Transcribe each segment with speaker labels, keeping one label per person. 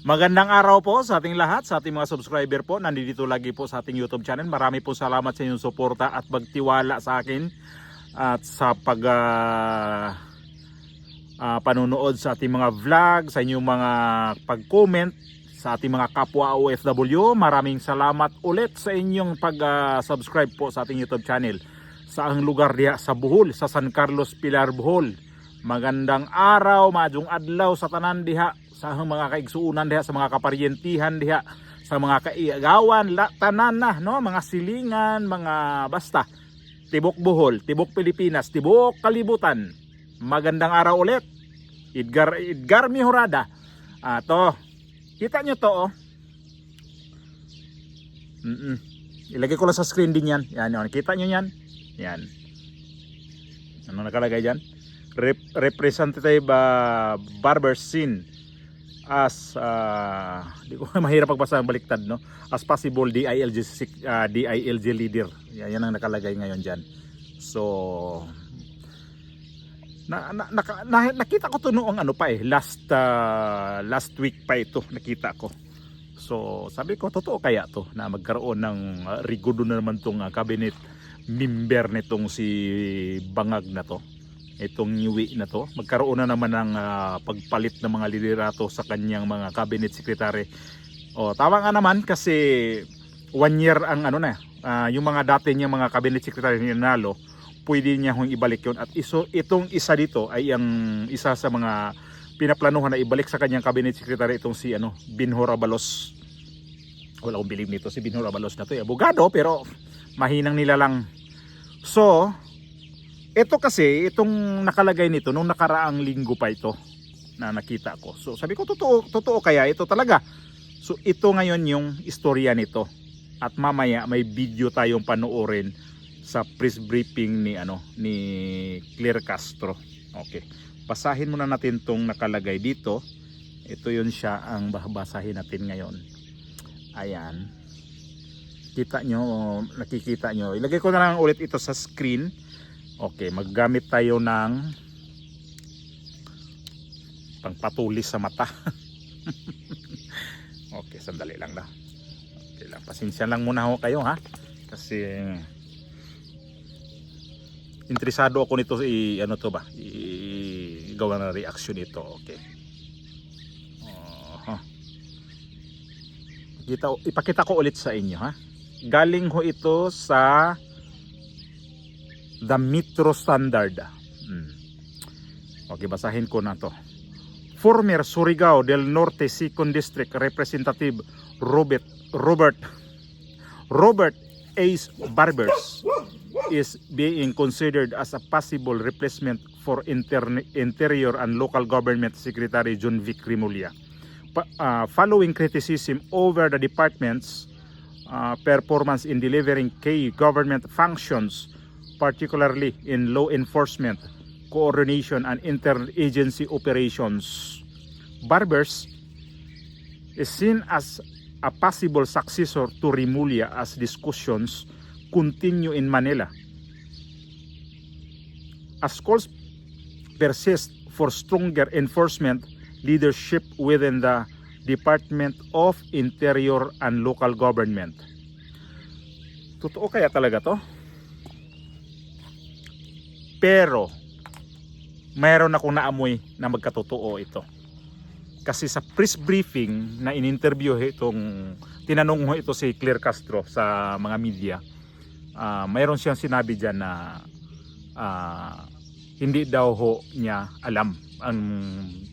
Speaker 1: Magandang araw po sa ating lahat, sa ating mga subscriber po. Nandito lagi po sa ating YouTube channel. Marami po salamat sa inyong suporta at pagtiwala sa akin at sa panunood sa ating mga vlog, sa inyong mga pag-comment sa ating mga kapwa OFW. Maraming salamat ulit sa inyong pag-subscribe po sa ating YouTube channel. Sa ang lugar diha sa Bohol, sa San Carlos, Pilar, Bohol. Magandang araw, maadjong adlaw sa tanan diha, sa mga kaigsuunan diha, sa mga kaparyentihan diha, sa mga kaigawan, tanan na, no? Mga silingan, mga basta. Tibok Bohol, tibok Pilipinas, tibok kalibutan. Magandang araw ulit. Edgar Mihorada. To. Kita nyo to, oh. Ilagay ko lang sa screen din yan. Yan, yan. Kita nyo yan? Yan. Ano nakalagay dyan? Representative Barber Scene as di ko mahirap pagbasa ang baliktad, no, as possible DILG leader. Yan ang nakalagay ngayon diyan. So nakita ko to noong ano pa last week pa ito nakita ko. So sabi ko totoo kaya to na magkaroon ng rigudo na naman tong cabinet member nitong si Bangag na to. Itong Niwi na to, magkaroon na naman ng pagpalit ng mga liderato sa kanyang mga cabinet secretary. O tama nga naman kasi 1 year ang ano na, yung mga dati niyang mga cabinet secretary ni Nalo, pwede niya hong ibalik yon. At itong isa dito ay ang isa sa mga pinaplanuhan na ibalik sa kanyang cabinet secretary, itong si Binhor Abalos. Wala akong believe nito si Binhor Abalos na to, abogado pero mahinang nila lang. So ito kasi, itong nakalagay nito nung nakaraang linggo pa ito na nakita ko. So sabi ko totoo kaya ito talaga. So ito ngayon yung istorya nito. At mamaya may video tayong panoorin sa press briefing ni Claire Castro. Okay. Basahin muna natin tong nakalagay dito. Ito yun siya ang babasahin natin ngayon. Ayan. Kita nyo, nakikita nyo. Ilagay ko na lang ulit ito sa screen. Okay, maggamit tayo ng pangpatulis sa mata. Okay, sandali lang na. Okay lang, pasensya lang muna ho kayo ha. Kasi interesado ako nito gawa na reaction ito. Okay. Ipakita ko ulit sa inyo ha. Galing ho ito sa The Metro Standard. Okay, basahin ko na to. Former Surigao del Norte 2nd District Representative Robert Ace Barbers is being considered as a possible replacement for Interior and Local Government Secretary John Vic Rimulya. Following criticism over the department's performance in delivering key government functions, particularly in law enforcement, coordination, and interagency operations. Barbers is seen as a possible successor to Rimulya as discussions continue in Manila. As calls persist for stronger enforcement leadership within the Department of Interior and Local Government. Totoo kaya talaga to? Pero mayroon akong naamoy na magkatotoo ito. Kasi sa press briefing na in-interview tinanong ho ito si Claire Castro sa mga media, mayroon siyang sinabi dyan na hindi daw ho niya alam,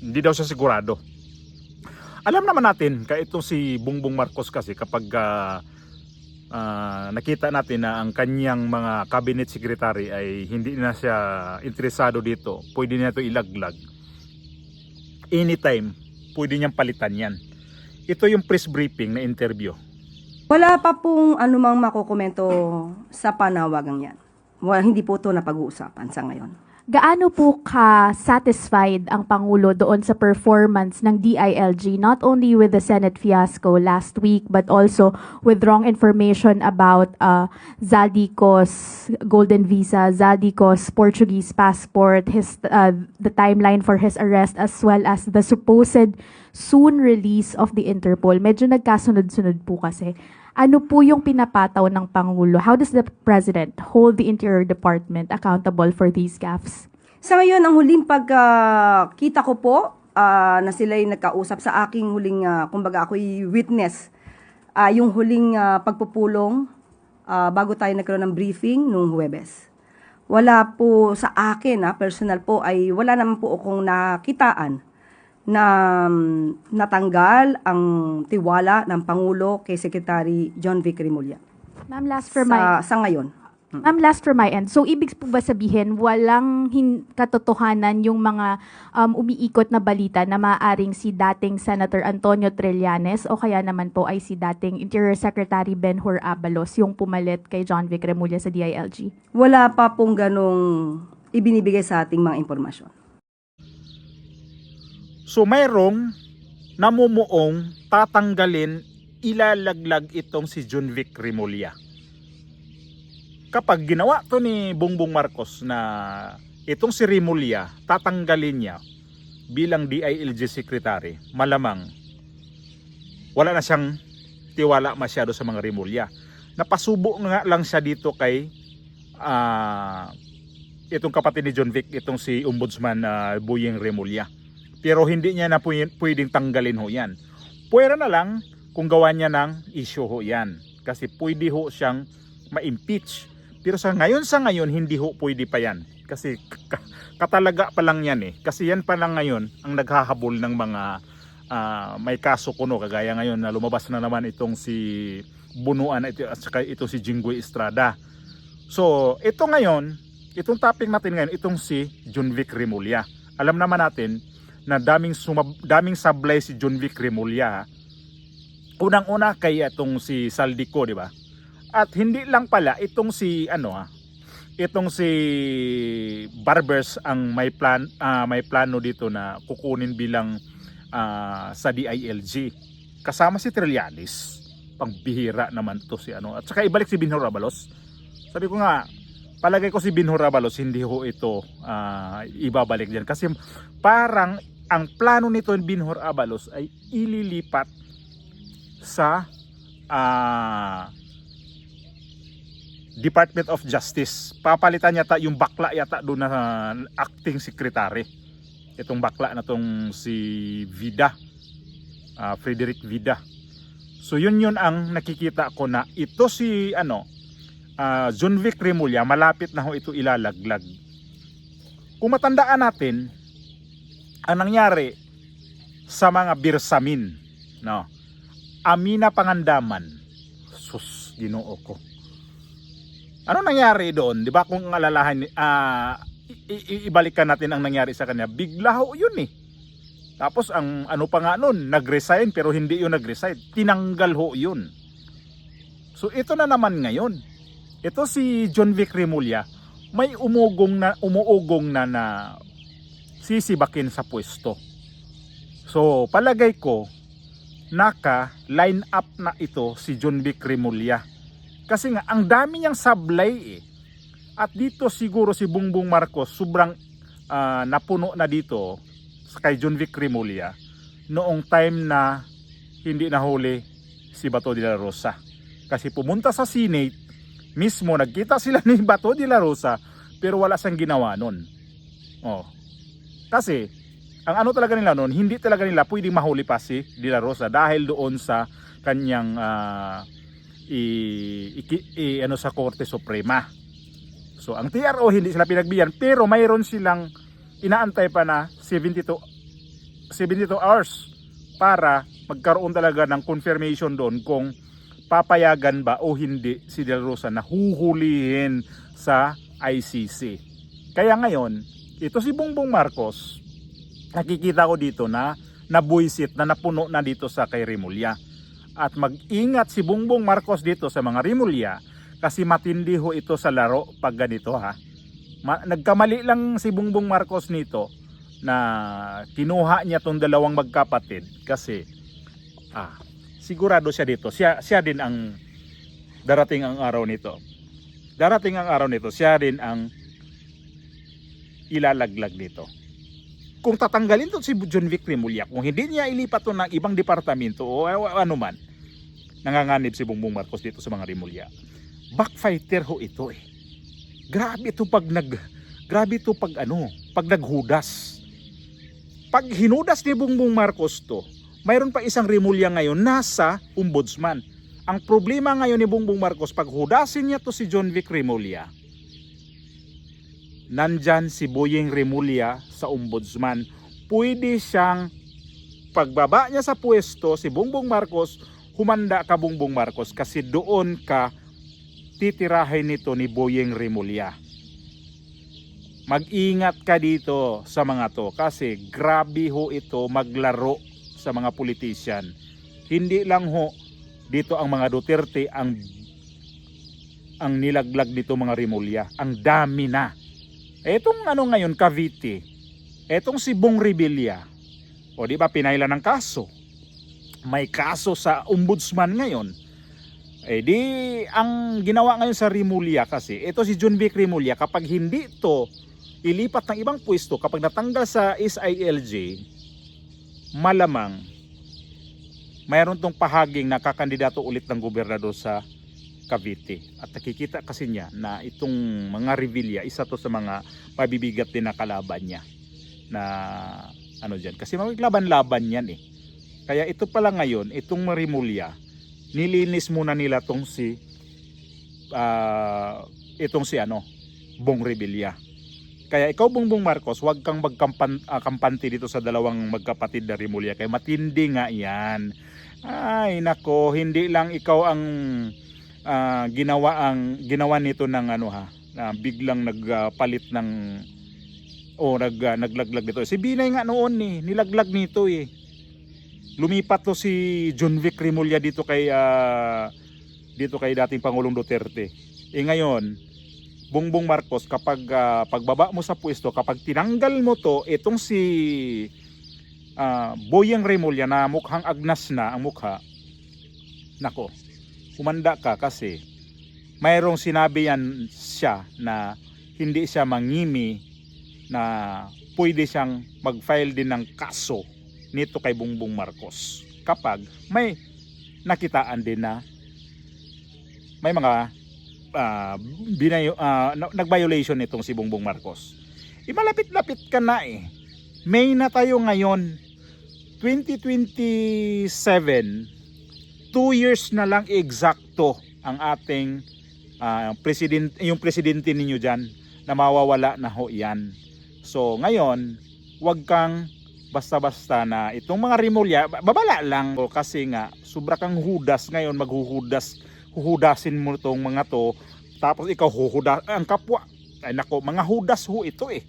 Speaker 1: hindi daw siya sigurado. Alam naman natin, kaya itong si Bongbong Marcos kasi kapag nakita natin na ang kanyang mga cabinet secretary ay hindi na siya interesado dito, pwede na ito ilaglag. Anytime, pwede niyang palitan yan. Ito yung press briefing na interview.
Speaker 2: Wala pa pong anumang makukomento sa panawagang yan. Hindi po ito napag-uusapan sa ngayon.
Speaker 3: Gaano po ka-satisfied ang Pangulo doon sa performance ng DILG, not only with the Senate fiasco last week, but also with wrong information about Zaldico's golden visa, Zaldico's Portuguese passport, the timeline for his arrest, as well as the supposed soon release of the Interpol? Medyo nagkasunod-sunod po kasi. Ano po yung pinapataw ng Pangulo? How does the President hold the Interior Department accountable for these gaffes?
Speaker 2: Sa ngayon, ang huling pagkita ko po na sila'y nagkausap sa aking huling, kumbaga ako'y witness, yung huling pagpupulong bago tayo nagkaroon ng briefing noong Huwebes. Wala po sa akin, personal po, ay wala naman po akong nakitaan na natanggal ang tiwala ng Pangulo kay Secretary John Vic Remulla.
Speaker 3: Ma'am, last for my end. So, ibig po ba sabihin, walang katotohanan yung mga umiikot na balita na maaaring si dating Senator Antonio Trillanes o kaya naman po ay si dating Interior Secretary Benhur Abalos yung pumalit kay John Vic Remulla sa DILG?
Speaker 2: Wala pa pong ganong ibinibigay sa ating mga impormasyon.
Speaker 1: So mayroong namumuong tatanggalin, ilalaglag itong si John Vic Remulla. Kapag ginawa to ni Bongbong Marcos na itong si Remulla, tatanggalin niya bilang DILG Secretary, malamang wala na siyang tiwala masyado sa mga Remulla. Napasubo nga lang siya dito kay itong kapatid ni John Vic, itong si Ombudsman Boyeng Remulla. Pero hindi niya na pwedeng tanggalin ho yan. Pwera na lang kung gawa niya ng issue ho yan. Kasi pwede ho siyang ma-impeach. Pero sa ngayon, hindi ho pwede pa yan. Kasi katalaga pa lang yan eh. Kasi yan pa lang ngayon ang naghahabol ng mga may kaso kuno. Kagaya ngayon na lumabas na naman itong si Bunuan at saka ito si Jinggoy Estrada. So ito ngayon, itong topic natin ngayon, itong si John Vic Remulla. Alam naman natin na daming sablay si John Vic Remulla. Unang-una kay itong si Saldico, di ba? At hindi lang pala itong si itong si Barbers ang may plano dito na kukunin bilang sa DILG. Kasama si Trillanes. Pangbihira naman to si At saka ibalik si Benhur Abalos. Sabi ko nga, palagay ko si Benhur Abalos hindi ho ito ibabalik diyan kasi parang ang plano nito ni Benhur Abalos ay ililipat sa Department of Justice. Papalitan yata yung bakla yata doon na acting secretary. Itong bakla na tong si Vida, Frederick Vida. So yun ang nakikita ko na ito si John Vic Remulla, malapit na ho ito ilalaglag. Kung matandaan natin ang nangyari sa mga Birsamin, no? Amina Pangandaman, sus, Ginoo ko. Ano nangyari doon? 'Di ba kung alalahan ibalikan natin ang nangyari sa kanya, bigla ho 'yun eh. Tapos ang pa nga noon, nag-resign pero hindi 'yun nag-resign, tinanggal ho 'yun. So ito na naman ngayon. Ito si John Vic Remulla, may umuugong na sisibakin sa pwesto. So palagay ko naka-line up na ito si John Vic Remulla. Kasi nga ang dami niyang sablay eh. At dito siguro si Bongbong Marcos sobrang napuno na dito kay John Vic Remulla noong time na hindi nahuli si Bato de la Rosa. Kasi pumunta sa Senate mismo, nagkita sila ni Bato de la Rosa pero wala siyang ginawa nun. Kasi ang talaga nila nun, hindi talaga nila pwedeng mahuli pa si de la Rosa dahil doon sa kanyang sa Korte Suprema. So ang TRO hindi sila pinagbigyan pero mayroon silang inaantay pa na 72 hours para magkaroon talaga ng confirmation doon kung papayagan ba o hindi si De La Rosa na huhulihin sa ICC. Kaya ngayon, ito si Bongbong Marcos, nakikita ko dito na nabuisit na napuno na dito sa kay Remulla. At mag-ingat si Bongbong Marcos dito sa mga Remulla kasi matindi ho ito sa laro pag ganito ha. Nagkamali lang si Bongbong Marcos nito na kinuha niya tong dalawang magkapatid kasi sigurado siya dito. Siya din ang darating ang araw nito. Darating ang araw nito, siya din ang ilalaglag dito. Kung tatanggalin to si John Vic Remulla, kung hindi niya ilipat to ng ibang departamento o ano man, nanganganib si Bongbong Marcos dito sa mga Remulla. Backfighter ho ito eh. Grabe ito pag naghudas. Pag hinudas ni Bongbong Marcos to, mayroon pa isang Remulla ngayon nasa ombudsman. Ang problema ngayon ni Bongbong Marcos, pag hudasin niya to si John Vic Remulla, nandyan si Boyeng Remulla sa ombudsman. Pwede siyang, pagbaba niya sa pwesto, si Bongbong Marcos, humanda ka Bongbong Marcos kasi doon ka titirahin nito ni Boyeng Remulla. Mag-ingat ka dito sa mga to kasi grabe ho ito maglaro sa mga politician. Hindi lang ho dito ang mga Duterte ang nilaglag dito mga Remulla. Ang dami na. Etong ngayon Cavite. Etong si Bong Revilla. O di ba pinayla ng kaso. May kaso sa ombudsman ngayon. Di ang ginawa ngayon sa Remulla kasi ito si John Vic Remulla, kapag hindi to ilipat ng ibang pwesto, kapag natanggal sa SILJ, malamang mayroon tong pahaging nakakandidato ulit ng gobernador sa Cavite. At nakikita kasi niya na itong mga Revilla, isa to sa mga pabibigat din na kalaban niya. Na dyan. Kasi maglaban-laban yan eh. Kaya ito pala ngayon, itong Remulla, nilinis muna nila itong si Bong Revilla. Kaya ikaw Bongbong Marcos, huwag kang magkampante dito sa dalawang magkapatid na Remulla. Kaya matindi nga yan. Ay nako, hindi lang ikaw ang ginawa nito ng biglang nagpalit ng naglaglag nito. Si Binay nga noon nilaglag nito eh. Lumipat to si John Vic Remulla dito kay dating Pangulong Duterte. Ngayon, Bongbong Marcos, kapag pagbaba mo sa pwesto, kapag tinanggal mo to, itong si Boyeng Remulla na mukhang agnas na ang mukha, nako, humanda ka kasi mayroong sinabi yan siya na hindi siya mangimi na pwede siyang mag-file din ng kaso nito kay Bongbong Marcos kapag may nakitaan din na may mga nag-violation nitong si Bongbong Marcos. Malapit-lapit ka na eh. May na tayo ngayon, 2027, 2 years na lang eksakto ang ating yung presidente ninyo dyan na mawawala na ho yan. So ngayon, wag kang basta-basta na itong mga Remulla, babala lang kasi nga sobra kang hudas ngayon, huhudasin mo itong mga to, tapos ikaw ang kapwa. Ay nako, mga hudas ho ito eh.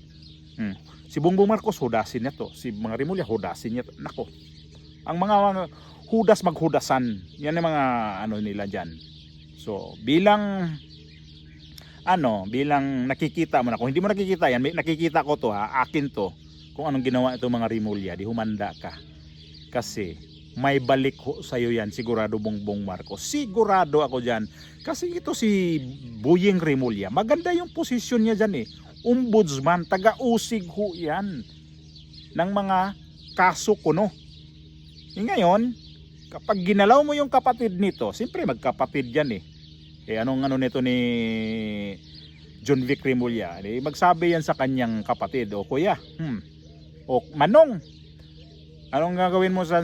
Speaker 1: Si Bongbong Marcos hudasin niya to, si mga Remulla hudasin niya to. Nako, ang mga hudas maghudasan, yan ang mga nila dyan. So bilang nakikita mo na, kung hindi mo nakikita yan, nakikita ko to akin to, kung anong ginawa itong mga Remulla, di humanda ka. Kasi may balik ho sa'yo yan, sigurado Bongbong Marcos. Sigurado ako dyan. Kasi ito si Boyeng Remulla, maganda yung posisyon niya dyan eh. Ombudsman, taga-usig ho yan ng mga kaso kuno. Ngayon, kapag ginalaw mo yung kapatid nito, siyempre magkapatid yan eh. Anong nito ni John Vic Remulla? Magsabi yan sa kanyang kapatid, o kuya, o manong, anong gagawin mo sa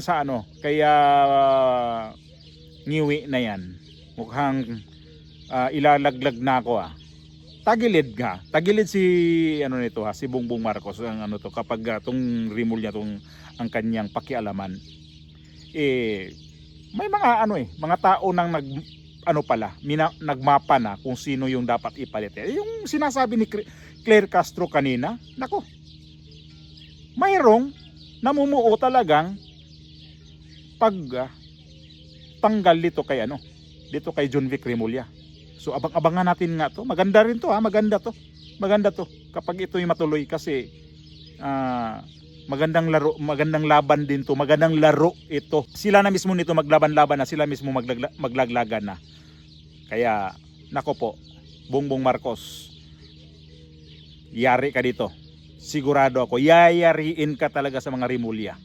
Speaker 1: kaya ngiwi na yan, mukhang ilalaglag na ako tagilid si si Bongbong Marcos ang kapag tong Remulla ang kanyang pakialaman, may mga mga tao nang nagmapa na kung sino yung dapat ipalit. Yung sinasabi ni Claire Castro kanina, nako, mayroong namumuo talagang tanggal dito kay John Vic Remulla. So abang-abangan natin nga to. Maganda rin to maganda to. maganda to kapag ito'y matuloy kasi magandang laro, magandang laban din to, magandang laro ito. Sila na mismo nito maglaban-laban na, sila mismo maglaglagan na. Kaya nako po, Bongbong Marcos, yari ka dito. Sigurado ako, yayariin ka talaga sa mga Rimulya.